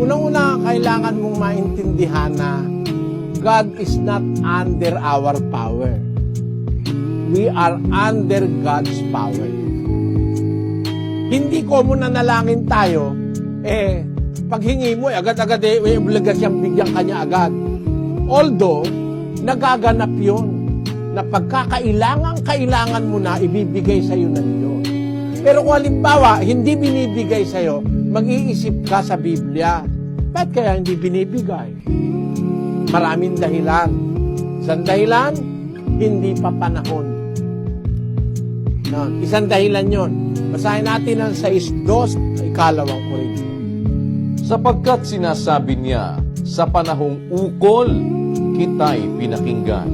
Unang-una, kailangan mong maintindihan na God is not under our power. We are under God's power. Hindi common na nalangin tayo, paghingi mo, agad-agad may obligasyang bigyan kanya agad. Although, nagaganap yun na pagkakailangan mo na ibibigay sa'yo ng Diyos. Pero kung halimbawa, hindi binibigay sa'yo, mag-iisip ka sa Biblia. Ba't kaya hindi binibigay? Maraming dahilan. Isang dahilan, hindi pa panahon. Isang dahilan yon. Basahin natin ang 6:2 sa 2 Korinto. Sapagkat sinasabi niya, sa panahong ukol, kita'y pinakinggan,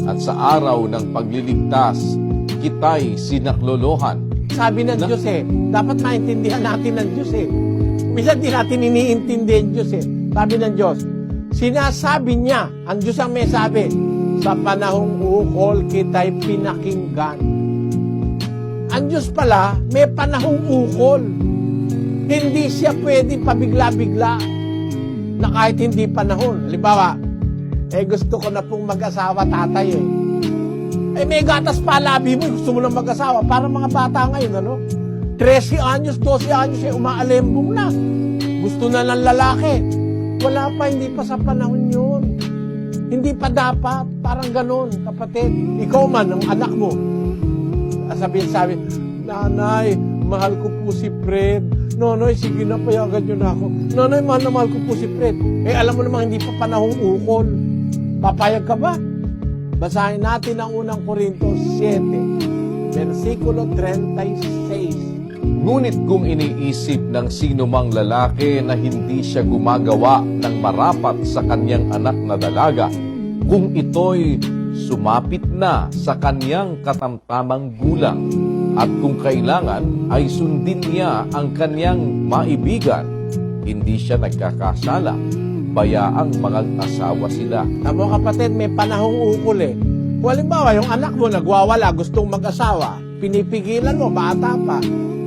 at sa araw ng pagliligtas, kita'y sinaklolohan. Sabi ng Diyos dapat maintindihan natin ng Diyos Minsan di natin iniintindi ang Diyos Sabi ng Diyos, sinasabi niya, ang Diyos ang may sabi, sa panahong ukol kita'y pinakinggan. Ang Diyos pala, may panahong ukol. Hindi siya pwedeng pabigla-bigla na kahit hindi panahon. Halimbawa, gusto ko na pong mag-asawa, tatay may gatas pa labi mo, gusto mo lang mag-asawa. Para mga bata ngayon, 13 anyos, 12 anyos, umaalembong na. Gusto na ng lalaki. Wala pa, hindi pa sa panahon yun. Hindi pa dapat, parang ganon, kapatid. Ikaw man, ang anak mo, sabi, nanay, mahal ko po si Fred. Nonoy, sige na, payagan nyo na ako. Nonoy, mahal ko po si Fred. Alam mo namang hindi pa panahong ukol. Papayag ka ba? Basahin natin ang unang Korinto 7, versikulo 36. Ngunit kung iniisip ng sino mang lalaki na hindi siya gumagawa ng marapat sa kanyang anak na dalaga, kung ito'y sumapit na sa kanyang katamtamang gulang, at kung kailangan ay sundin niya ang kanyang maibigan, hindi siya nagkakasala, bayaang mag-asawa sila. Tamo kapatid, may panahong ukol Kung halimbawa, yung anak mo nagwawala, gustong mag-asawa, pinipigilan mo, bata pa.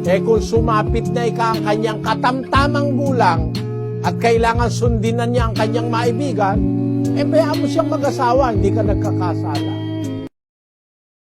Kung sumapit na ang kanyang katamtamang gulang at kailangan sundin na niya ang kanyang maibigan, bayaan mo siyang mag-asawa, hindi ka nagkakasala.